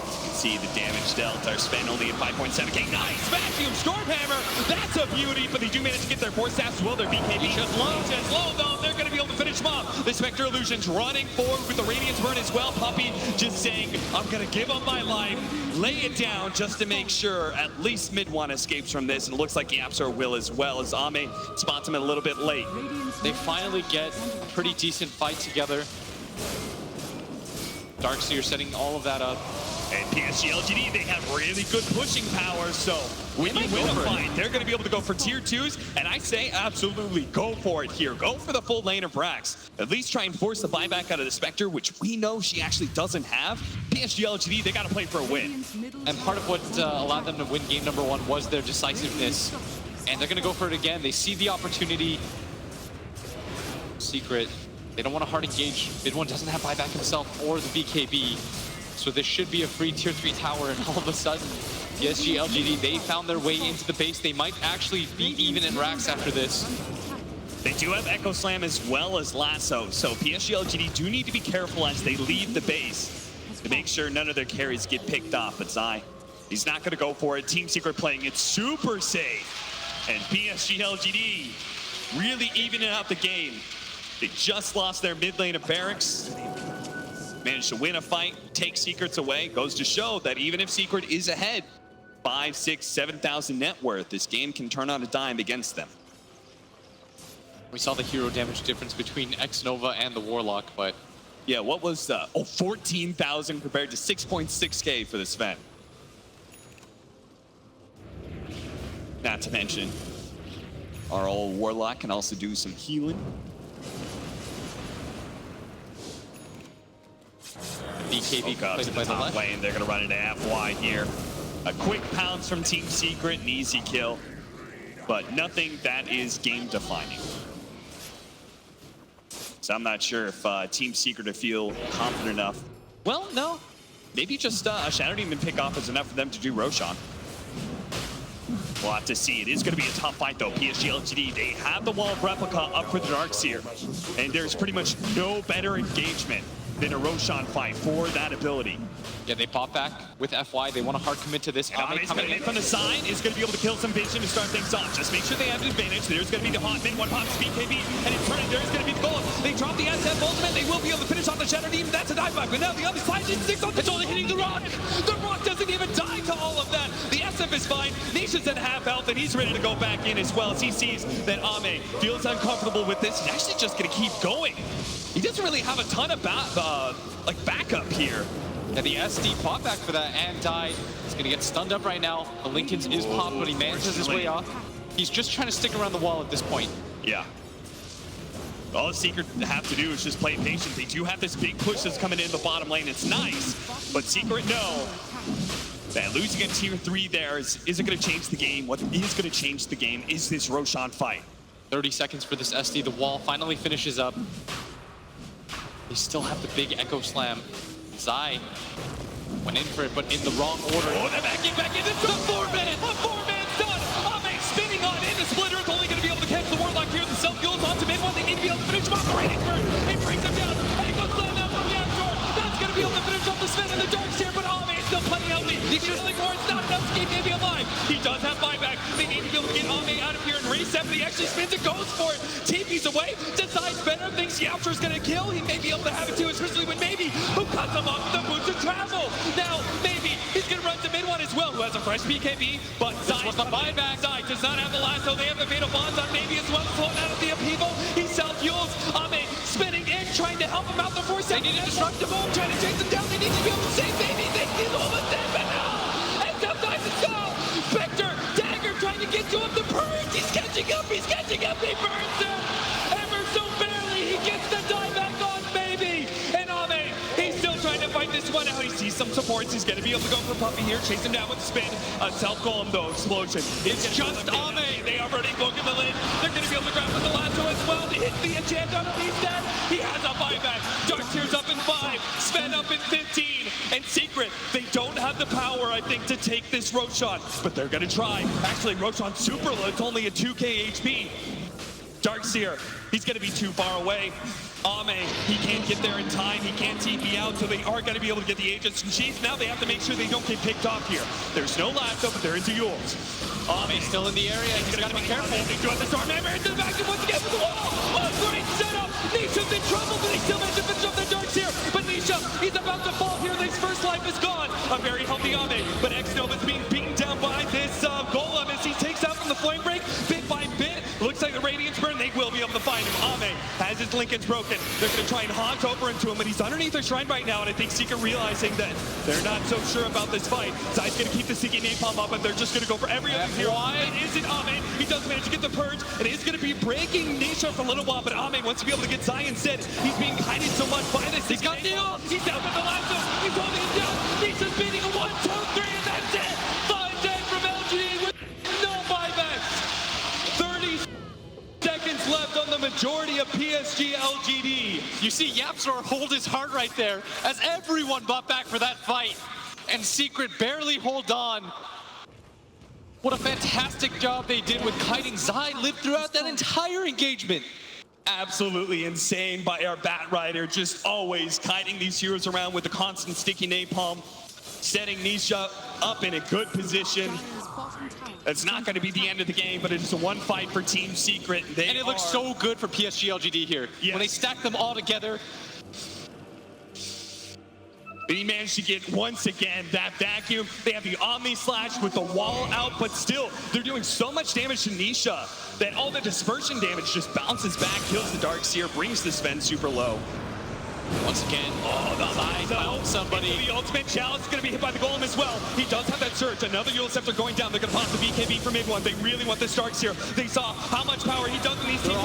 You can see the damage dealt. Our spend only at 5.7k. Nice! Smashing him, Stormhammer! That's a beauty, but they do manage to get their 4 staffs as well. Their BKB just low though. They're going to be able to finish him off. The Spectre Illusion's running forward with the Radiance Burn as well. Puppey just saying, I'm going to give up my life, lay it down just to make sure at least mid one escapes from this. And it looks like YapzOr will as well, as Ame spots him a little bit late. They finally get a pretty decent fight together. Darkseer setting all of that up. And PSG.LGD, they have really good pushing power, so when you win a fight, they're going to be able to go for tier 2s, and I say absolutely go for it here. Go for the full lane of Brax. At least try and force the buyback out of the Spectre, which we know she actually doesn't have. PSG.LGD, they got to play for a win. And part of what allowed them to win game number 1 was their decisiveness. And they're going to go for it again. They see the opportunity. Secret. They don't want to hard engage. Mid one doesn't have buyback himself or the BKB. So this should be a free tier 3 tower, and all of a sudden, PSG.LGD, they found their way into the base. They might actually be even in racks after this. They do have Echo Slam as well as Lasso, so PSG.LGD do need to be careful as they leave the base to make sure none of their carries get picked off. But Zai, he's not going to go for it. Team Secret playing it super safe. And PSG.LGD really evening out the game. They just lost their mid lane of Barracks. Managed to win a fight, take Secrets away. Goes to show that even if Secret is ahead, 5, 6, 7,000 net worth, this game can turn on a dime against them. We saw the hero damage difference between Xnova and the Warlock, but... Yeah, what was 14,000 compared to 6.6k for the Sven. Not to mention, our old Warlock can also do some healing. BKB completed by the left lane. They're going to run into FY here. A quick pounce from Team Secret, an easy kill, but nothing that is game defining. So I'm not sure if Team Secret to feel confident enough. Well, no. Maybe just a Shadow Demon pick off is enough for them to do Roshan. We'll have to see. It is going to be a tough fight, though. PSG.LGD, they have the Wall of Replica up for the Darkseer, and there's pretty much no better engagement than a Roshan fight for that ability. Yeah, they pop back with FY. They want to hard commit to this. Ame's coming in from the side, is going to be able to kill some vision to start things off. Just make sure they have an advantage. There's going to be the hot mid one pops BKB, and in turn, there's going to be the goal. They drop the SF ultimate. They will be able to finish off the Shadow Demon. That's a dive back. But now the other side, it's only hitting the rock. The rock doesn't even die to all of that. The SF is fine. Nisha's at half health, and he's ready to go back in as well as he sees that Ame feels uncomfortable with this and actually just going to keep going. He doesn't really have a ton of backup here. And the SD popped back for that and died. He's going to get stunned up right now. The Lincoln's is popped, but he manages his way off. He's just trying to stick around the wall at this point. Yeah. All the Secret have to do is just play patient. They do have this big push that's coming in the bottom lane. It's nice, but Secret know that losing a tier 3 there isn't going to change the game. What is going to change the game is this Roshan fight. 30 seconds for this SD. The wall finally finishes up. They still have the big Echo Slam. Zai went in for it, but in the wrong order. Oh, they're back in. It's a 4-man stun. Ame spinning on in. The Splitter is only going to be able to catch the Warlock here. The self-fuels onto mid one. They need to be able to finish him off. The Radiant Burn. It brings him down. Echo Slam now from YapzOr. That's going to be able to finish off the Sven and the Darkseer, but Ame is still plenty healthy. He's killing for it. It's not enough to keep maybe alive. He does have buyback. They need to be able to get Ame out of here and reset, but he actually spins and goes for it. TP's away. Decides better. Thinks YapzOr's going to kill. He may be able to have it too, especially when maybe who cuts him off the boots of travel. Now, maybe he's going to run to mid one as well, who has a fresh BKB, but Zai wants the buyback. Zai does not have the lasso. They have the fatal bonds on maybe as well. Floating out of the upheaval. He self-fuels. Ame spinning in, trying to help him out. The force. They need to disrupt him all, trying to chase him down. They need to be able to save baby. They need almost dead, but no! And sometimes it's no! Spectre, dagger, trying to get to him. The burns. He's catching up. He burns him. Ever so barely. He gets the die back on baby. And Ame, he's still trying to fight this one out. He sees some supports. He's going to be able to go for Puppey here. Chase him down with the spin. Self-golem though, explosion. It's just Ame. They are already broken the lid. They're going to be able to grab with the lasso as well to hit the enchant on him. He's dead. He has a buyback. Darkseer's up in 5. Sven up in 15. And Secret, they don't have the power, I think, to take this Roshan. But they're going to try. Actually, Roshan's super low. It's only a 2k HP. Darkseer, he's going to be too far away. Ame, he can't get there in time, he can't TP out, so they are going to be able to get the agents and Chiefs. Now they have to make sure they don't get picked off here. There's no laptop, but there is a yours. Ame's still in the area, he's got to be careful. They do have the Stormhammer into the back once again with the wall. Oh, great setup. Nisha's in trouble, but they still managed to finish up the darts here. But Nisha, he's about to fall here. His first life is gone. A very healthy Ame, but X-Nova's being beaten down by this Golem as he takes out from the flame break bit by bit. Looks like the Radiance burn. They will be able to find him. Ame has his Lincolns broken. They're going to try and haunt over into him, but he's underneath the shrine right now, and I think Seeker realizing that they're not so sure about this fight. Zai's going to keep the Seeking Napalm up, and they're just going to go for every other hero. It isn't Ame. He does manage to get the purge. It is going to be breaking Nisha for a little while, but Ame wants to be able to get Zai instead. He's being guided so much by this. He's got the ult. He's down with the lasso. He's holding him down. Nisha's beating a 1, 2, 3, and that's it. 5 dead from LGD with no buybacks. 30 seconds left on the majority of PSG.LGD. You see YapzOr hold his heart right there as everyone bought back for that fight. And Secret barely hold on. What a fantastic job they did with kiting. Zai lived throughout that entire engagement. Absolutely insane by our Batrider, just always kiting these heroes around with the constant sticky napalm, setting Nisha up in a good position. It's not going to be the end of the game, but it is a one fight for Team Secret. And it looks so good for PSG.LGD here. Yes. When they stack them all together. And he managed to get, once again, that vacuum. They have the Omni Slash with the wall out, but still, they're doing so much damage to Nisha that all the dispersion damage just bounces back, kills the Darkseer, brings the Sven super low. Once again, Zai found somebody. The ultimate challenge is going to be hit by the Golem as well. He does have that surge. Another Eul Scepter going down. They're going to pop the BKB for mid one. They really want this Darkseer. They saw how much power he does in these teams.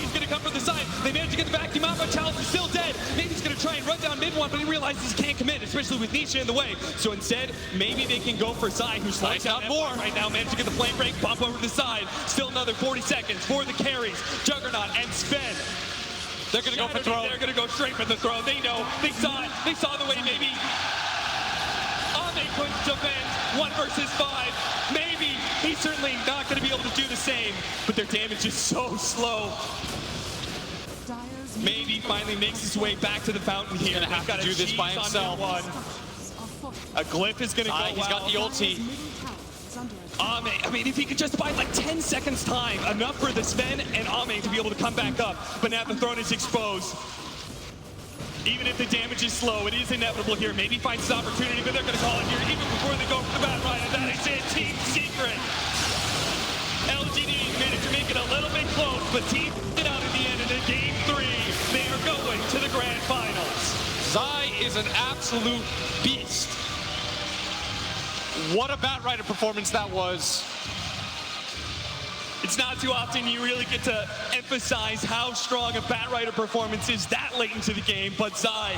He's going to come from the side. They managed to get the vacuum out, but Chalice is still dead. Maybe he's going to try and run down mid one, but he realizes he can't commit, especially with Nisha in the way. So instead, maybe they can go for Zai, who's slowing down more right now. Managed to get the flame break, bump over to the side. Still another 40 seconds for the carries. Juggernaut and Sven. They're going to go for throw. They're going to go straight for the throw. They know. They saw it. They saw the way maybe Ame couldn't defend 1 versus 5. Maybe he's certainly not going to be able to do the same, but their damage is so slow. Maybe finally makes his way back to the fountain here. He's going to have to do this by himself. A Glyph is going to go. He's got the ulti. Ame, I mean, if he could just buy like 10 seconds time, enough for the Sven and Ame to be able to come back up. But now the throne is exposed. Even if the damage is slow, it is inevitable here. Maybe finds his opportunity, but they're going to call it here even before they go for the Batrider. That is it, Team Secret. LGD managed to make it a little bit close, but Team it out at the end in Game 3. They are going to the Grand Finals. Zai is an absolute beast. What a Batrider performance that was. It's not too often you really get to emphasize how strong a Batrider performance is that late into the game, but Zai